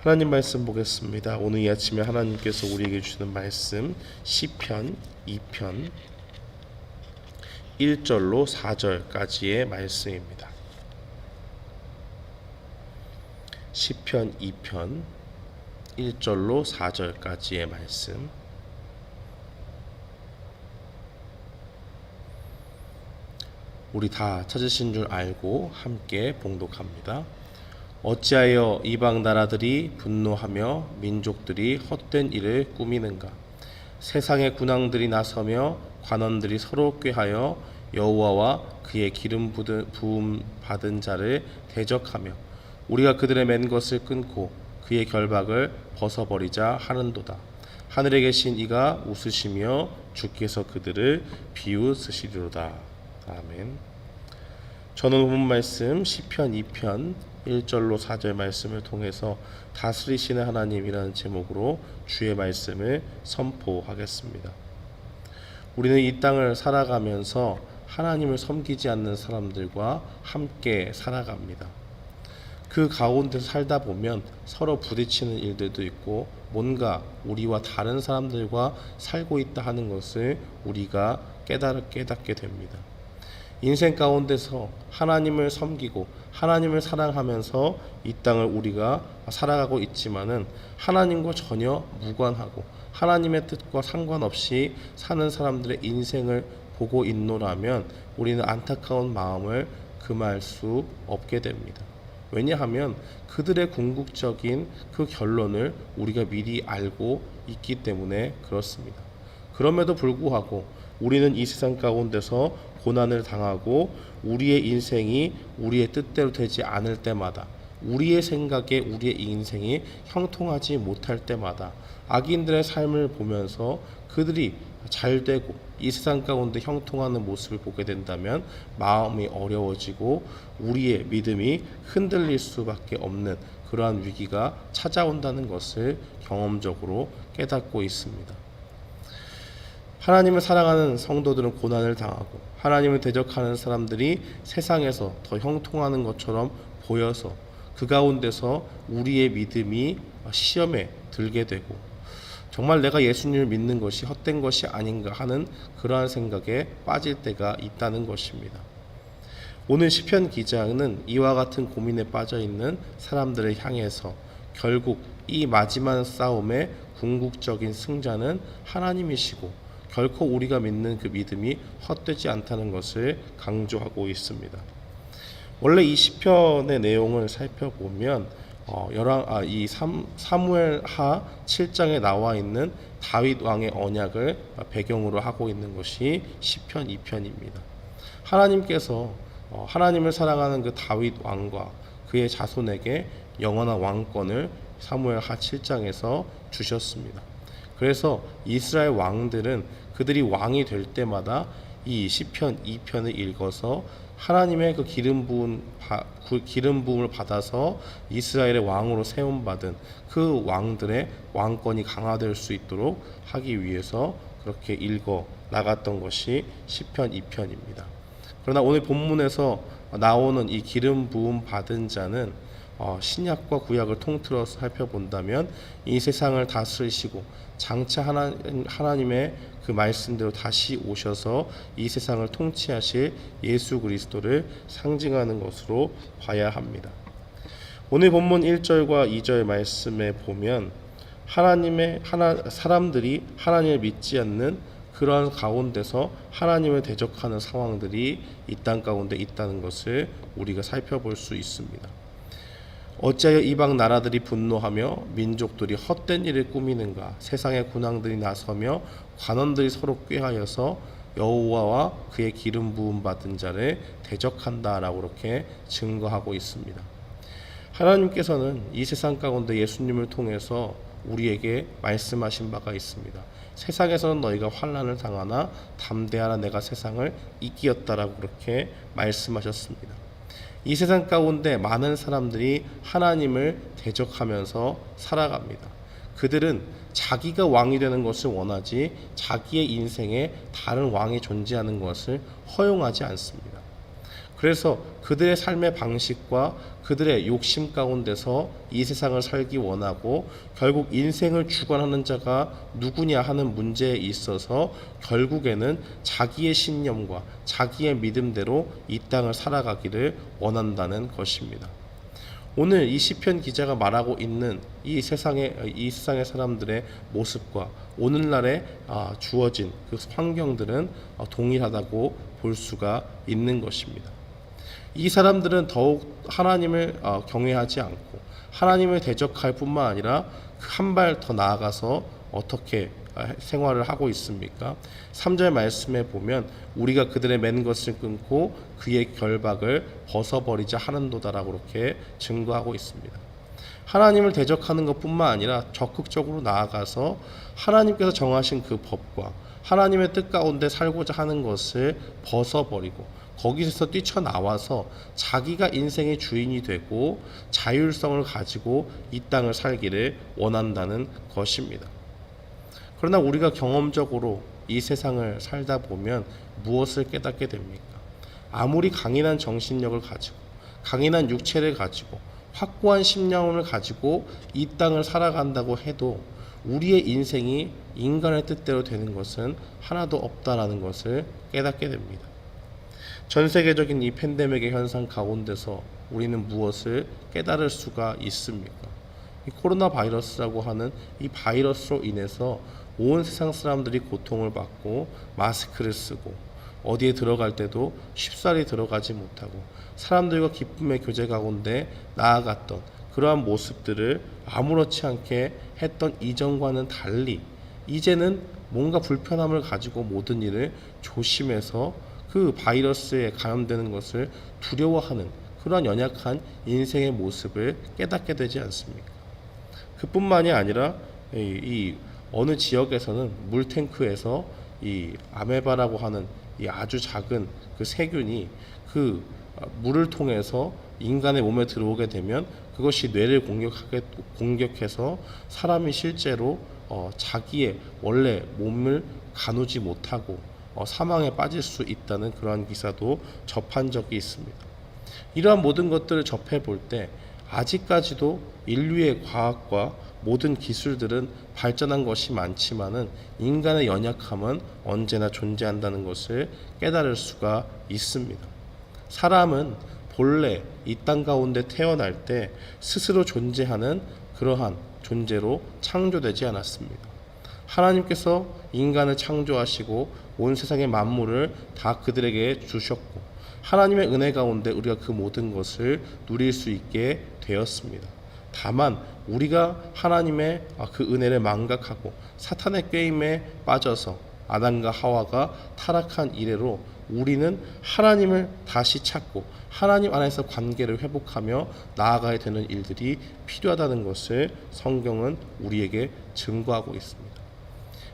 하나님 말씀 보겠습니다. 오늘 이 아침에 하나님께서 우리에게 주시는 말씀 시편 2편 1절로 4절까지의 말씀입니다. 시편 2편 1절로 4절까지의 말씀. 우리 다 찾으신 줄 알고 함께 봉독합니다. 어찌하여 이방 나라들이 분노하며 민족들이 헛된 일을 꾸미는가? 세상의 군왕들이 나서며 관원들이 서로 꾀하여 여호와와 그의 기름 부음 받은 자를 대적하며 우리가 그들의 맨 것을 끊고 그의 결박을 벗어버리자 하는도다. 하늘에 계신 이가 웃으시며 주께서 그들을 비웃으시리로다. 아멘. 저는 본 말씀 시편 2편 1절로 4절 말씀을 통해서 다스리시는 하나님이라는 제목으로 주의 말씀을 선포하겠습니다. 우리는 이 땅을 살아가면서 하나님을 섬기지 않는 사람들과 함께 살아갑니다. 그 가운데서 살다 보면 서로 부딪히는 일들도 있고 뭔가 우리와 다른 사람들과 살고 있다 하는 것을 우리가 깨닫게 됩니다. 인생 가운데서 하나님을 섬기고 하나님을 사랑하면서 이 땅을 우리가 살아가고 있지만은 하나님과 전혀 무관하고 하나님의 뜻과 상관없이 사는 사람들의 인생을 보고 있노라면 우리는 안타까운 마음을 금할 수 없게 됩니다. 왜냐하면 그들의 궁극적인 그 결론을 우리가 미리 알고 있기 때문에 그렇습니다. 그럼에도 불구하고 우리는 이 세상 가운데서 고난을 당하고 우리의 인생이 우리의 뜻대로 되지 않을 때마다, 우리의 생각에 우리의 인생이 형통하지 못할 때마다 악인들의 삶을 보면서 그들이 잘 되고 이 세상 가운데 형통하는 모습을 보게 된다면 마음이 어려워지고 우리의 믿음이 흔들릴 수밖에 없는 그러한 위기가 찾아온다는 것을 경험적으로 깨닫고 있습니다. 하나님을 사랑하는 성도들은 고난을 당하고 하나님을 대적하는 사람들이 세상에서 더 형통하는 것처럼 보여서 그 가운데서 우리의 믿음이 시험에 들게 되고 정말 내가 예수님을 믿는 것이 헛된 것이 아닌가 하는 그러한 생각에 빠질 때가 있다는 것입니다. 오늘 시편 기자는 이와 같은 고민에 빠져 있는 사람들을 향해서 결국 이 마지막 싸움의 궁극적인 승자는 하나님이시고 결코 우리가 믿는 그 믿음이 헛되지 않다는 것을 강조하고 있습니다. 원래 이 시편의 내용을 살펴보면 이 사무엘하 7장에 나와 있는 다윗 왕의 언약을 배경으로 하고 있는 것이 시편 2편입니다. 하나님께서 하나님을 사랑하는 그 다윗 왕과 그의 자손에게 영원한 왕권을 사무엘하 7장에서 주셨습니다. 그래서 이스라엘 왕들은 그들이 왕이 될 때마다 이 시편 2편을 읽어서 하나님의 그 기름 부음을 받아서 이스라엘의 왕으로 세움받은 그 왕들의 왕권이 강화될 수 있도록 하기 위해서 그렇게 읽어 나갔던 것이 시편 2편입니다. 그러나 오늘 본문에서 나오는 이 기름 부음 받은 자는 신약과 구약을 통틀어서 살펴본다면 이 세상을 다스리시고 장차 하나님의 그 말씀대로 다시 오셔서 이 세상을 통치하실 예수 그리스도를 상징하는 것으로 봐야 합니다. 오늘 본문 1절과 2절 말씀에 보면 사람들이 하나님을 믿지 않는 그러한 가운데서 하나님을 대적하는 상황들이 이 땅 가운데 있다는 것을 우리가 살펴볼 수 있습니다. 어찌하여 이방 나라들이 분노하며 민족들이 헛된 일을 꾸미는가? 세상의 군왕들이 나서며 관원들이 서로 꾀하여서 여호와와 그의 기름 부음 받은 자를 대적한다라고 그렇게 증거하고 있습니다. 하나님께서는 이 세상 가운데 예수님을 통해서 우리에게 말씀하신 바가 있습니다. 세상에서는 너희가 환난을 당하나 담대하라, 내가 세상을 이기었다라고 그렇게 말씀하셨습니다. 이 세상 가운데 많은 사람들이 하나님을 대적하면서 살아갑니다. 그들은 자기가 왕이 되는 것을 원하지 자기의 인생에 다른 왕이 존재하는 것을 허용하지 않습니다. 그래서 그들의 삶의 방식과 그들의 욕심 가운데서 이 세상을 살기 원하고 결국 인생을 주관하는 자가 누구냐 하는 문제에 있어서 결국에는 자기의 신념과 자기의 믿음대로 이 땅을 살아가기를 원한다는 것입니다. 오늘 이 시편 기자가 말하고 있는 이 세상의 사람들의 모습과 오늘날에 주어진 그 환경들은 동일하다고 볼 수가 있는 것입니다. 이 사람들은 더욱 하나님을 경외하지 않고 하나님을 대적할 뿐만 아니라 한 발 더 나아가서 어떻게 생활을 하고 있습니까? 3절 말씀에 보면 우리가 그들의 맨 것을 끊고 그의 결박을 벗어버리자 하는도다라고 그렇게 증거하고 있습니다. 하나님을 대적하는 것뿐만 아니라 적극적으로 나아가서 하나님께서 정하신 그 법과 하나님의 뜻 가운데 살고자 하는 것을 벗어버리고 거기서 뛰쳐나와서 자기가 인생의 주인이 되고 자율성을 가지고 이 땅을 살기를 원한다는 것입니다. 그러나 우리가 경험적으로 이 세상을 살다 보면 무엇을 깨닫게 됩니까? 아무리 강인한 정신력을 가지고 강인한 육체를 가지고 확고한 심령을 가지고 이 땅을 살아간다고 해도 우리의 인생이 인간의 뜻대로 되는 것은 하나도 없다라는 것을 깨닫게 됩니다. 전 세계적인 이 팬데믹의 현상 가운데서 우리는 무엇을 깨달을 수가 있습니까? 이 코로나 바이러스라고 하는 이 바이러스로 인해서 온 세상 사람들이 고통을 받고 마스크를 쓰고 어디에 들어갈 때도 쉽사리 들어가지 못하고 사람들과 기쁨의 교제 가운데 나아갔던 그러한 모습들을 아무렇지 않게 했던 이전과는 달리 이제는 뭔가 불편함을 가지고 모든 일을 조심해서 그 바이러스에 감염되는 것을 두려워하는 그러한 연약한 인생의 모습을 깨닫게 되지 않습니까? 그뿐만이 아니라 이 어느 지역에서는 물탱크에서 이 아메바라고 하는 이 아주 작은 그 세균이 그 물을 통해서 인간의 몸에 들어오게 되면 그것이 뇌를 공격해서 사람이 실제로 자기의 원래 몸을 가누지 못하고 사망에 빠질 수 있다는 그러한 기사도 접한 적이 있습니다. 이러한 모든 것들을 접해볼 때 아직까지도 인류의 과학과 모든 기술들은 발전한 것이 많지만은 인간의 연약함은 언제나 존재한다는 것을 깨달을 수가 있습니다. 사람은 본래 이 땅 가운데 태어날 때 스스로 존재하는 그러한 존재로 창조되지 않았습니다. 하나님께서 인간을 창조하시고 온 세상의 만물을 다 그들에게 주셨고 하나님의 은혜 가운데 우리가 그 모든 것을 누릴 수 있게 되었습니다. 다만 우리가 하나님의 그 은혜를 망각하고 사탄의 꾀임에 빠져서 아담과 하와가 타락한 이래로 우리는 하나님을 다시 찾고 하나님 안에서 관계를 회복하며 나아가야 되는 일들이 필요하다는 것을 성경은 우리에게 증거하고 있습니다.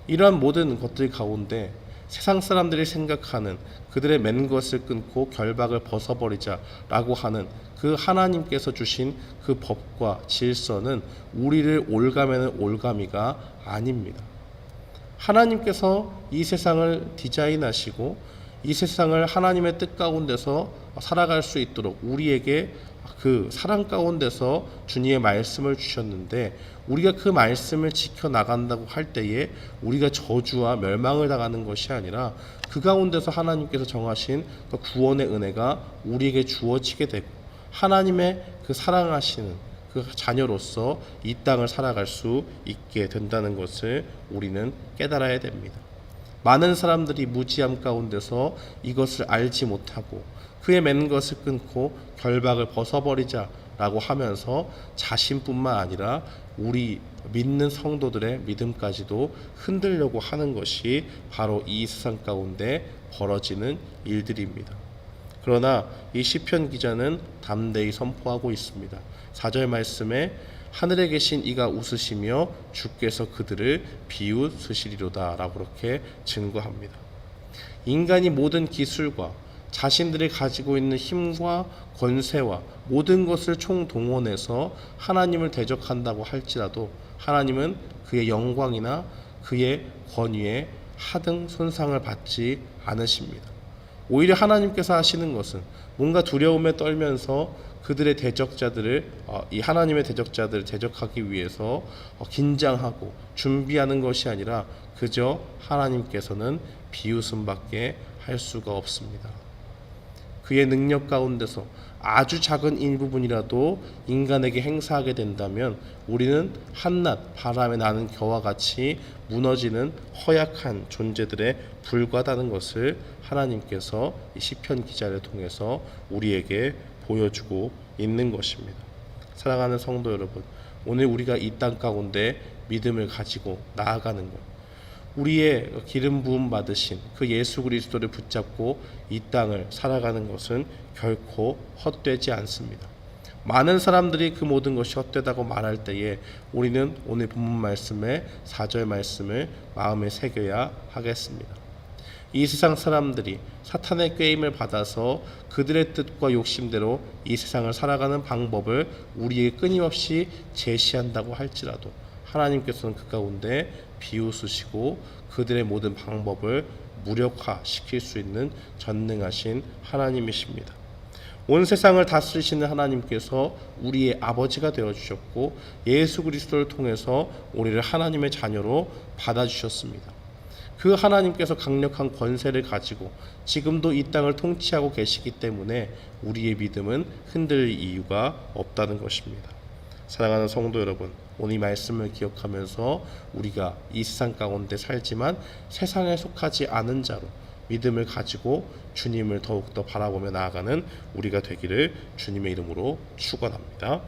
이러한 모든 것들 가운데 세상 사람들이 생각하는 그들의 맨 것을 끊고 결박을 벗어버리자라고 하는 그 하나님께서 주신 그 법과 질서는 우리를 올가매는 올가미가 아닙니다. 하나님께서 이 세상을 디자인하시고 이 세상을 하나님의 뜻 가운데서 살아갈 수 있도록 우리에게 그 사랑 가운데서 주님의 말씀을 주셨는데 우리가 그 말씀을 지켜나간다고 할 때에 우리가 저주와 멸망을 당하는 것이 아니라 그 가운데서 하나님께서 정하신 그 구원의 은혜가 우리에게 주어지게 되고 하나님의 그 사랑하시는 그 자녀로서 이 땅을 살아갈 수 있게 된다는 것을 우리는 깨달아야 됩니다. 많은 사람들이 무지함 가운데서 이것을 알지 못하고 그의 맨 것을 끊고 결박을 벗어버리자라고 하면서 자신뿐만 아니라 우리 믿는 성도들의 믿음까지도 흔들려고 하는 것이 바로 이 세상 가운데 벌어지는 일들입니다. 그러나 이 시편 기자는 담대히 선포하고 있습니다. 4절 말씀에 하늘에 계신 이가 웃으시며 주께서 그들을 비웃으시리로다 라고 그렇게 증거합니다. 인간이 모든 기술과 자신들이 가지고 있는 힘과 권세와 모든 것을 총동원해서 하나님을 대적한다고 할지라도 하나님은 그의 영광이나 그의 권위에 하등 손상을 받지 않으십니다. 오히려 하나님께서 하시는 것은 뭔가 두려움에 떨면서 그들의 대적자들을 이 하나님의 대적자들을 대적하기 위해서 긴장하고 준비하는 것이 아니라 그저 하나님께서는 비웃음밖에 할 수가 없습니다. 그의 능력 가운데서 아주 작은 일부분이라도 인간에게 행사하게 된다면 우리는 한낱 바람에 나는 겨와 같이 무너지는 허약한 존재들에 불과하다는 것을 하나님께서 이 시편 기자를 통해서 우리에게 보여주고 있는 것입니다. 사랑하는 성도 여러분, 오늘 우리가 이 땅 가운데 믿음을 가지고 나아가는 것, 우리의 기름 부음 받으신 그 예수 그리스도를 붙잡고 이 땅을 살아가는 것은 결코 헛되지 않습니다. 많은 사람들이 그 모든 것이 헛되다고 말할 때에 우리는 오늘 본문 말씀의 4절 말씀을 마음에 새겨야 하겠습니다. 이 세상 사람들이 사탄의 꾀임을 받아서 그들의 뜻과 욕심대로 이 세상을 살아가는 방법을 우리에게 끊임없이 제시한다고 할지라도 하나님께서는 그 가운데 비웃으시고 그들의 모든 방법을 무력화시킬 수 있는 전능하신 하나님이십니다. 온 세상을 다스리시는 하나님께서 우리의 아버지가 되어주셨고 예수 그리스도를 통해서 우리를 하나님의 자녀로 받아주셨습니다. 그 하나님께서 강력한 권세를 가지고 지금도 이 땅을 통치하고 계시기 때문에 우리의 믿음은 흔들릴 이유가 없다는 것입니다. 사랑하는 성도 여러분, 오늘 이 말씀을 기억하면서 우리가 이 세상 가운데 살지만 세상에 속하지 않은 자로 믿음을 가지고 주님을 더욱더 바라보며 나아가는 우리가 되기를 주님의 이름으로 축원합니다.